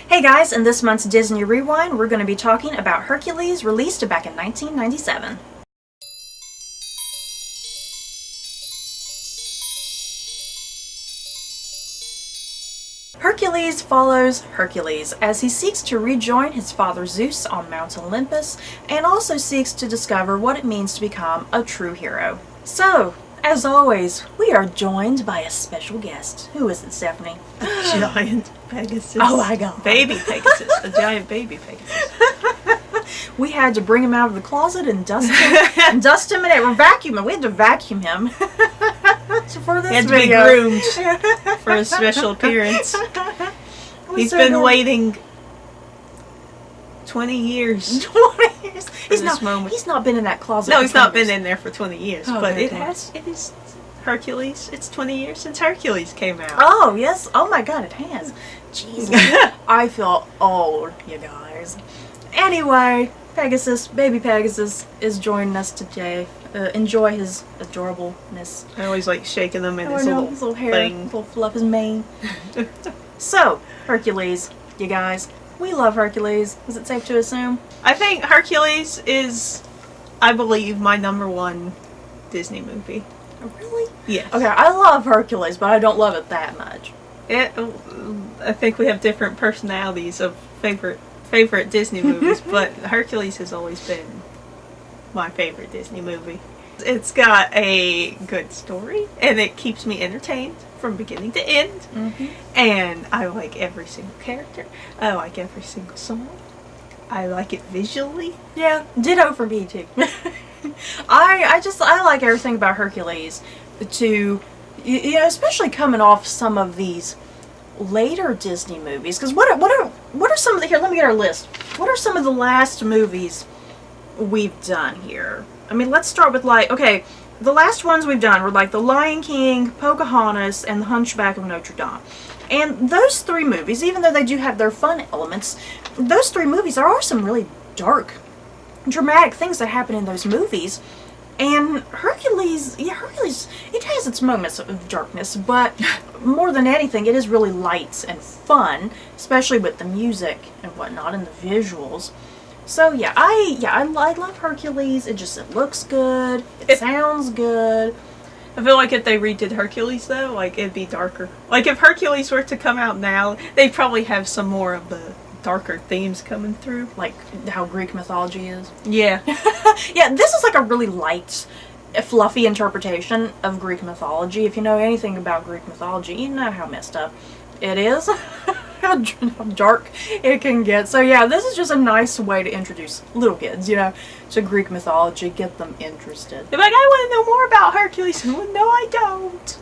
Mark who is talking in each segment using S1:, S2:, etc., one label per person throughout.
S1: Hey guys, in this month's Disney Rewind, we're going to be talking about Hercules, released back in 1997. Hercules follows Hercules as he seeks to rejoin his father Zeus on Mount Olympus and also seeks to discover what it means to become a true hero. So, as always, we are joined by a special guest. Who is it, Stephanie?
S2: A giant Pegasus.
S1: Oh my god.
S2: Baby Pegasus. A giant baby Pegasus.
S1: We had to bring him out of the closet and dust him or vacuum him. We had to vacuum him for this
S2: He had to
S1: video.
S2: be groomed for a special appearance. He's been waiting 20 years.
S1: 20 years.
S2: Moment.
S1: He's not been in that closet.
S2: No,
S1: for
S2: he's not
S1: 20
S2: been
S1: years.
S2: in there for 20 years.
S1: Oh,
S2: but
S1: good
S2: it
S1: God.
S2: is Hercules. It's 20 years since Hercules came out.
S1: Oh, yes. Oh my god, it has. Jesus. I feel old, you guys. Anyway, Pegasus, baby Pegasus, is joining us today. Enjoy his adorableness.
S2: I always like shaking him in
S1: Oh,
S2: his
S1: no,
S2: little
S1: his little hair,
S2: thing.
S1: little fluff, his mane. So, Hercules, you guys. We love Hercules. Is it safe to assume?
S2: I think Hercules is, I believe, my #1 Disney movie.
S1: Oh, really?
S2: Yes.
S1: Okay, I love Hercules, but I don't love it that much.
S2: I think we have different personalities of favorite Disney movies, but Hercules has always been my favorite Disney movie. It's got a good story, and it keeps me entertained from beginning to end.
S1: Mm-hmm.
S2: And I like every single character. I like every single song. I like it visually.
S1: Yeah, ditto for me too. I like everything about Hercules. To you know, especially coming off some of these later Disney movies. Because what are some of the, here? Let me get our list. What are some of the last movies we've done here? I mean, let's start with okay, the last ones we've done were like The Lion King, Pocahontas, and The Hunchback of Notre Dame. And those three movies, even though they do have their fun elements, those three movies, there are some really dark, dramatic things that happen in those movies. And Hercules, it has its moments of darkness, but more than anything, it is really light and fun, especially with the music and whatnot and the visuals. So yeah, I love Hercules. It looks good. It sounds good.
S2: I feel like if they redid Hercules though, like it'd be darker. Like if Hercules were to come out now, they'd probably have some more of the darker themes coming through.
S1: Like how Greek mythology is.
S2: Yeah.
S1: Yeah, this is like a really light, fluffy interpretation of Greek mythology. If you know anything about Greek mythology, you know how messed up it is. How dark it can get. So yeah, this is just a nice way to introduce little kids, you know, to Greek mythology, get them interested.
S2: They're like, I want to know more about Hercules. Well, no, I don't.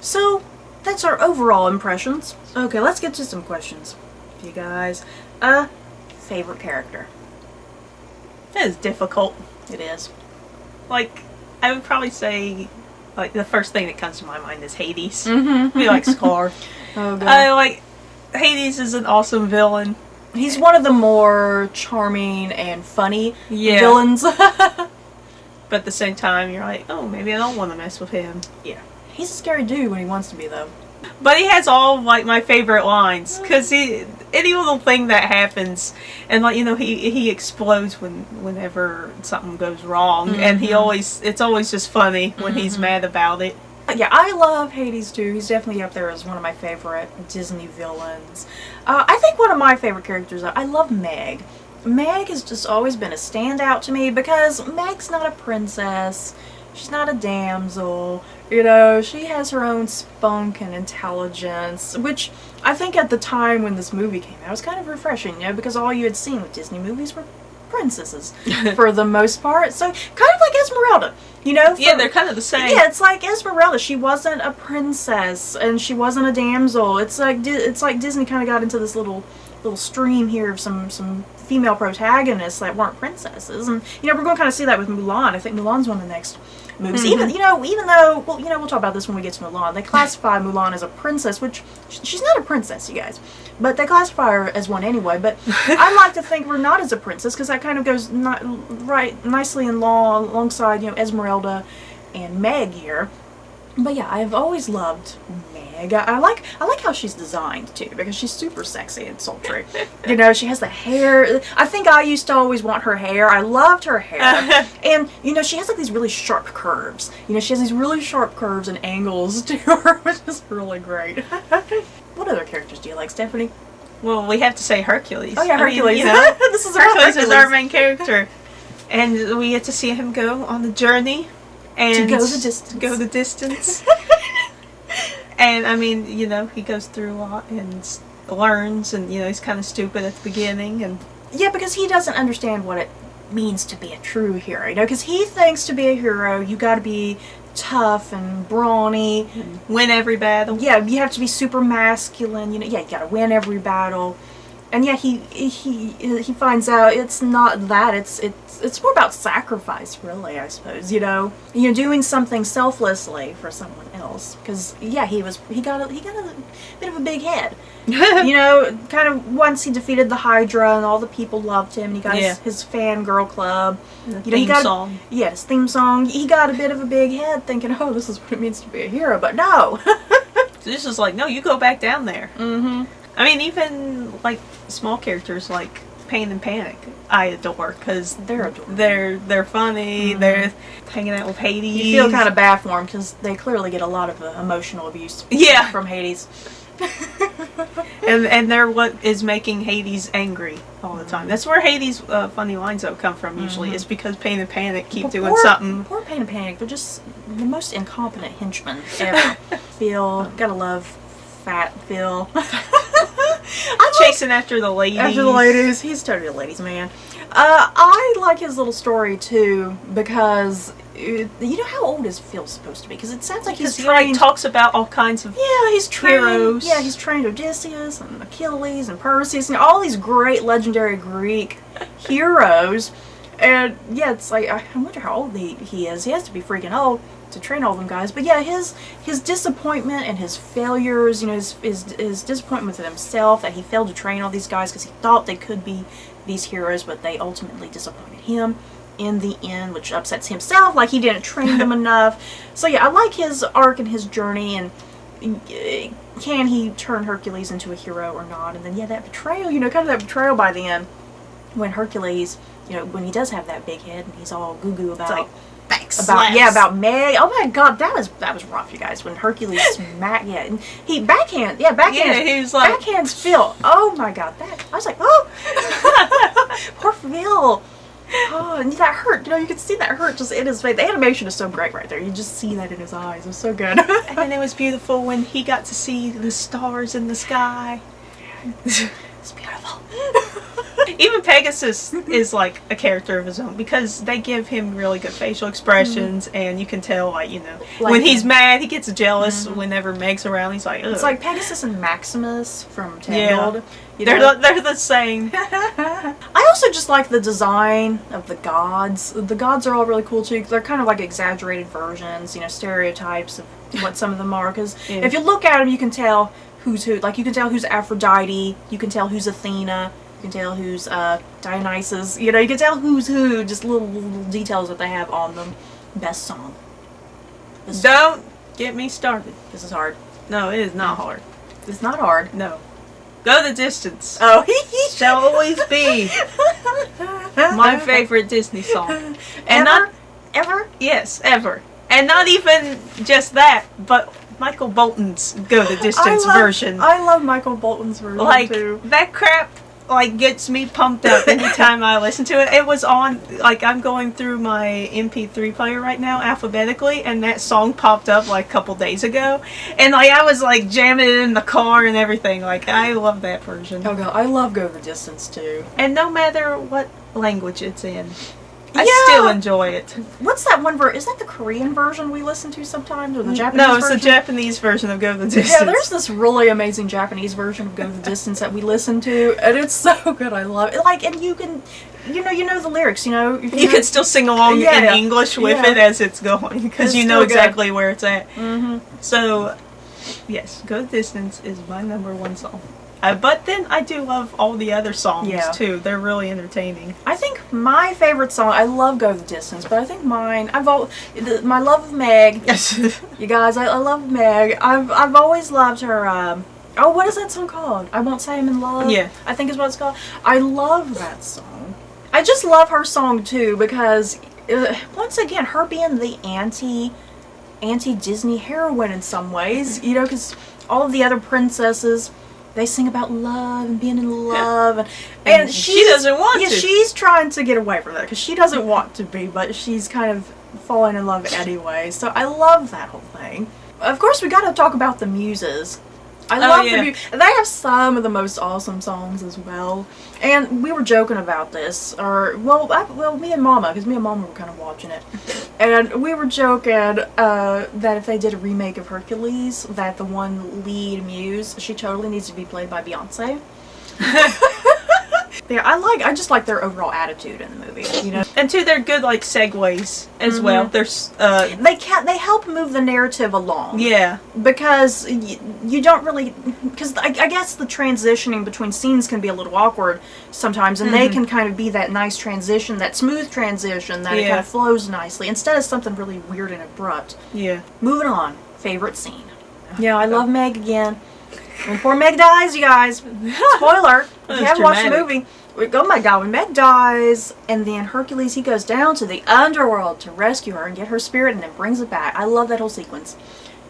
S1: So that's our overall impressions. Okay, let's get to some questions. You guys, favorite character?
S2: That is difficult.
S1: It is.
S2: Like, I would probably say, like, the first thing that comes to my mind is Hades.
S1: Mm-hmm.
S2: He likes Scar.
S1: Oh god.
S2: Like, Hades is an awesome villain.
S1: He's one of the more charming and funny villains.
S2: But at the same time, you're like, oh, maybe I don't want to mess with him.
S1: Yeah. He's a scary dude when he wants to be, though.
S2: But he has all, like, my favorite lines. Because any little thing that happens, and, like, you know, he explodes whenever something goes wrong.
S1: Mm-hmm.
S2: And it's always just funny when he's mad about it.
S1: Yeah, I love Hades too. He's definitely up there as one of my favorite Disney villains. I think one of my favorite characters, I love Meg. Meg has just always been a standout to me because Meg's not a princess. She's not a damsel. You know, she has her own spunk and intelligence, which I think at the time when this movie came out was kind of refreshing, you know, because all you had seen with Disney movies were princesses for the most part. So kind of like Esmeralda, you know.
S2: Yeah, they're kind of the same.
S1: Yeah, it's like Esmeralda. She wasn't a princess and she wasn't a damsel. It's like Disney kind of got into this little stream here of some female protagonists that weren't princesses, and you know we're going to kind of see that with Mulan. I think Mulan's one of the next movies.
S2: Mm-hmm.
S1: Even though we'll talk about this when we get to Mulan. They classify Mulan as a princess, which she's not a princess, you guys. But they classify her as one anyway. But I like to think we're not as a princess because that kind of goes nicely alongside Esmeralda and Meg here. But yeah, I've always loved Meg. Meg. I like how she's designed too, because she's super sexy and sultry. You know, she has the hair. I think I used to always want her hair. I loved her hair. And you know, she has like these really sharp curves. You know, she has these really sharp curves and angles to her, which is really great. What other characters do you like, Stephanie?
S2: Well, we have to say Hercules.
S1: Oh yeah, Hercules.
S2: I mean, you know,
S1: This is
S2: Hercules is our main character. And we get to see him go on the journey. And
S1: to go the distance.
S2: To go the distance. And I mean, you know, he goes through a lot and learns, and you know, he's kind of stupid at the beginning, and
S1: yeah, because he doesn't understand what it means to be a true hero. You know, because he thinks to be a hero, you got to be tough and brawny,
S2: win every battle.
S1: Yeah, you have to be super masculine. You know, yeah, you got to win every battle. And yeah, he finds out it's not that. It's more about sacrifice, really, I suppose. You know, doing something selflessly for someone else. Because yeah, he got a bit of a big head. You know, kind of once he defeated the Hydra and all the people loved him, and he got his fangirl club.
S2: He got song.
S1: Yeah, his theme song. He got a bit of a big head, thinking, "Oh, this is what it means to be a hero." But no.
S2: This is like, no, you go back down there.
S1: Mm-hmm.
S2: I mean, even like small characters like Pain and Panic, I adore, because
S1: they're adorable.
S2: They're funny. Mm-hmm. They're hanging out with Hades.
S1: You feel kind of bad for them because they clearly get a lot of emotional abuse. From Hades.
S2: and they're what is making Hades angry all the time. That's where Hades' funny lines though come from. Usually, it's because Pain and Panic keep doing something.
S1: Poor Pain and Panic. They're just the most incompetent henchmen ever. Phil, gotta love Fat Phil.
S2: Chasing after the ladies.
S1: After the ladies. He's totally a ladies' man. I like his little story too, because you know, how old is Phil supposed to be? Because it sounds like he's trained.
S2: He talks about all kinds of
S1: he's trained
S2: heroes.
S1: Yeah, he's trained Odysseus and Achilles and Perseus and all these great legendary Greek heroes. And yeah, it's like, I wonder how old he is. He has to be freaking old to train all them guys. But yeah, his disappointment and his failures, you know, his disappointment with himself that he failed to train all these guys because he thought they could be these heroes, but they ultimately disappointed him in the end, which upsets himself, like he didn't train them enough. So yeah, I like his arc and his journey, and can he turn Hercules into a hero or not? And then yeah, that betrayal, you know, kind of that betrayal by the end, when Hercules, you know, when he does have that big head and he's all goo-goo about about Meg. Oh my god, that was rough, you guys. When Hercules smacked, and he backhands backhands Phil. Oh my god, I was like, oh, poor Phil. Oh, and that hurt. You know, you can see that hurt just in his face. The animation is so great right there. You just see that in his eyes. It was so good.
S2: And then it was beautiful when he got to see the stars in the sky.
S1: It's beautiful.
S2: Even Pegasus is like a character of his own, because they give him really good facial expressions, and you can tell, like, you know, like when he's mad, he gets jealous whenever Meg's around. He's like, ugh.
S1: It's like Pegasus and Maximus from Tangled.
S2: Yeah. You know? They're the same.
S1: I also just like the design of the gods. The gods are all really cool too. They're kind of like exaggerated versions, you know, stereotypes of what some of them are. Because if you look at them, you can tell who's who. Like, you can tell who's Aphrodite. You can tell who's Athena. You can tell who's Dionysus. You know, you can tell who's who. Just little details that they have on them. Best song.
S2: Don't get me started.
S1: This is hard.
S2: No, it is not hard.
S1: It's not hard.
S2: No. Go the Distance.
S1: Oh,
S2: shall always be my favorite Disney song. And
S1: ever?
S2: Yes, ever. And not even just that, but Michael Bolton's Go the Distance version.
S1: I love Michael Bolton's version too.
S2: That crap gets me pumped up anytime I listen to it. It was on, like, I'm going through my MP3 player right now alphabetically, and that song popped up like a couple days ago, and like I was like jamming it in the car and everything. Like, I love that version.
S1: Oh god, I love Go the Distance too.
S2: And no matter what language it's in, I still enjoy it.
S1: What's that one version? Is that the Korean version we listen to sometimes, or the Japanese version?
S2: No, it's the Japanese version of Go the Distance.
S1: Yeah, there's this really amazing Japanese version of Go the Distance that we listen to, and it's so good. I love it. Like, and you can, you know the lyrics. You know,
S2: you can still sing along in English with it as it's going, because you know exactly where it's at. So, yes, Go the Distance is my #1 song. But then I do love all the other songs
S1: Yeah.
S2: too. They're really entertaining.
S1: I think my favorite song, I love Go the Distance, but I think mine, my love of Meg, you guys, I love Meg. I've always loved her, what is that song called? I Won't Say I'm in Love?
S2: Yeah.
S1: I think is what it's called. I love that song. I just love her song too because, once again, her being the anti-Disney heroine in some ways, you know, because all of the other princesses, they sing about love and being in love, and
S2: she doesn't want to.
S1: She's trying to get away from that because she doesn't want to be, but she's kind of falling in love anyway. So I love that whole thing. Of course, we got to talk about the Muses. I love the Muses. They have some of the most awesome songs as well. And we were joking about this, me and Mama, because me and Mama were kind of watching it, and we were joking that if they did a remake of Hercules, that the one lead muse, she totally needs to be played by Beyonce. Yeah, I just like their overall attitude in the movie, you know.
S2: And two, they're good like segues as well. There's
S1: they help move the narrative along.
S2: Yeah,
S1: because you don't really, because I guess the transitioning between scenes can be a little awkward sometimes, and they can kind of be that nice transition, that smooth transition that it kind of flows nicely instead of something really weird and abrupt.
S2: Yeah.
S1: Moving on, favorite scene. Yeah, I love Meg again. When poor Meg dies, you guys. Spoiler. If you haven't watched the movie. Oh my god, when Meg dies, and then Hercules, he goes down to the underworld to rescue her and get her spirit and then brings it back. I love that whole sequence.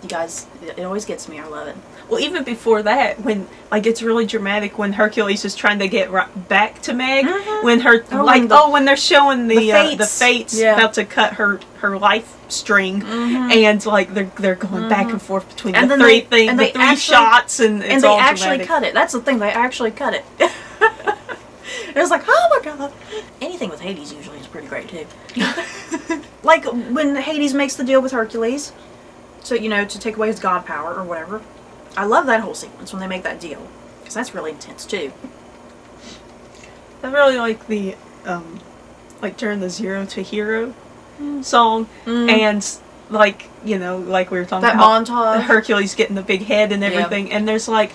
S1: You guys, it always gets me. I love it.
S2: Well, even before that, when like it's really dramatic when Hercules is trying to get back to Meg, when her when they're showing the fates about to cut her life string, and like they're going back and forth between the three shots, and it's all
S1: actually
S2: dramatic.
S1: cut it. That's the thing, they actually cut it. It was like, oh my god. Anything with Hades usually is pretty great too. Like when Hades makes the deal with Hercules, so you know, to take away his god power or whatever. I love that whole sequence when they make that deal, because that's really intense too.
S2: I really like the like during the Zero to Hero song, and like, you know, like we were talking
S1: that
S2: about
S1: montage,
S2: Hercules getting the big head and everything, and there's like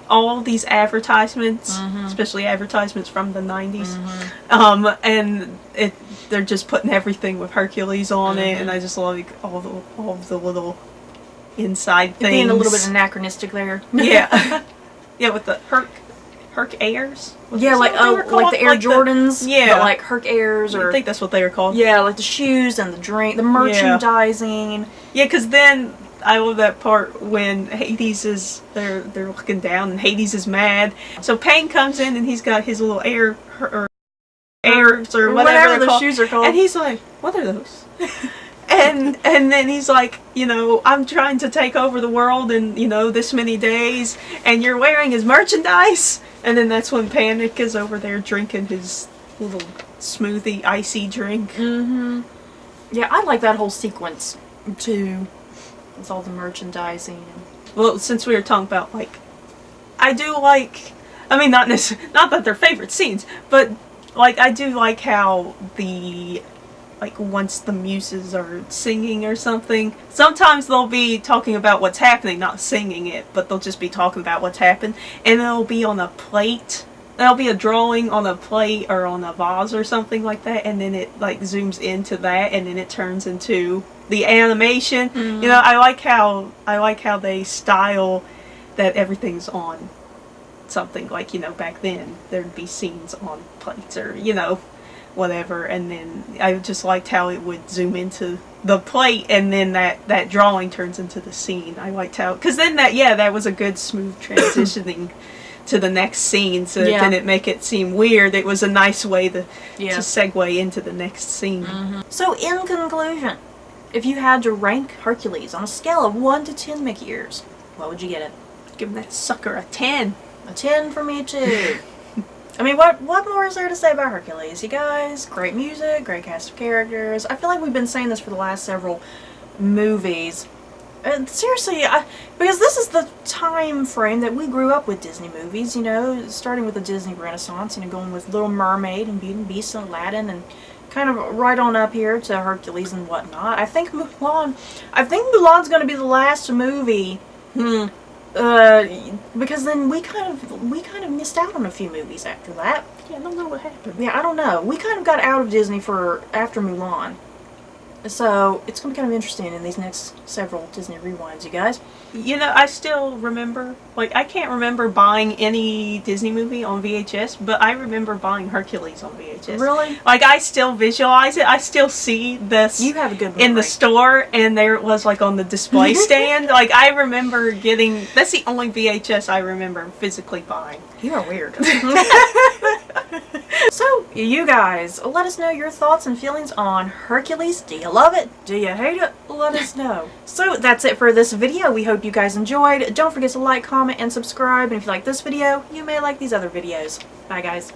S2: all these advertisements, especially advertisements from the 90s, and they're just putting everything with Hercules on it, and I just like all of the little inside things.
S1: Being a little bit anachronistic there.
S2: Yeah. Yeah, with the Herc Airs.
S1: Yeah, like the Air Jordans. But like Herc Airs, or
S2: I think that's what they were called.
S1: Yeah, like the shoes and the drink, the merchandising.
S2: Yeah, because then I love that part when Hades is they're looking down and Hades is mad. So Pain comes in and he's got his little airs or whatever
S1: the shoes are called,
S2: and he's like, "What are those?" And then he's like, you know, I'm trying to take over the world in, you know, this many days, and you're wearing his merchandise. And then that's when Panic is over there drinking his little smoothie, icy drink.
S1: Yeah, I like that whole sequence too, with all the merchandising.
S2: Well, since we were talking about, like, I do like, I mean, not that they're favorite scenes, but like I do like how like once the muses are singing or something, sometimes they'll be talking about what's happening, not singing it, but they'll just be talking about what's happened, and it'll be on a plate. There'll be a drawing on a plate or on a vase or something like that, and then it like zooms into that, and then it turns into the animation. You know, I like how they style that everything's on something, like, you know, back then there'd be scenes on plates or, you know, whatever, and then I just liked how it would zoom into the plate, and then that drawing turns into the scene. I liked how, because then that was a good smooth transitioning to the next scene, so that didn't make it seem weird. It was a nice way to segue into the next scene.
S1: So in conclusion, if you had to rank Hercules on a scale of 1 to 10 Mickey ears, what would you get it?
S2: Give that sucker a 10.
S1: A 10 for me too. I mean, what more is there to say about Hercules, you guys? Great music, great cast of characters. I feel like we've been saying this for the last several movies. And seriously, because this is the time frame that we grew up with Disney movies, you know, starting with the Disney Renaissance, you know, going with Little Mermaid and Beauty and the Beast and Aladdin, and kind of right on up here to Hercules and whatnot. I think Mulan's going to be the last movie Because then we kind of missed out on a few movies after that.
S2: Yeah, I don't know what happened.
S1: Yeah, I don't know. We kind of got out of Disney for after Mulan. So it's going to be kind of interesting in these next several Disney rewinds, you guys.
S2: You know, I still remember, like, I can't remember buying any Disney movie on VHS, but I remember buying Hercules on VHS.
S1: Really?
S2: Like, I still visualize it. I still see this
S1: You have a good memory.
S2: in the store, and there it was, like, on the display stand. Like, I remember getting, that's the only VHS I remember physically buying.
S1: You are weird. So, you guys, let us know your thoughts and feelings on Hercules. Do you love it? Do you hate it? Let us know. So, that's it for this video. We hope you guys enjoyed. Don't forget to like, comment, and subscribe. And if you like this video, you may like these other videos. Bye, guys.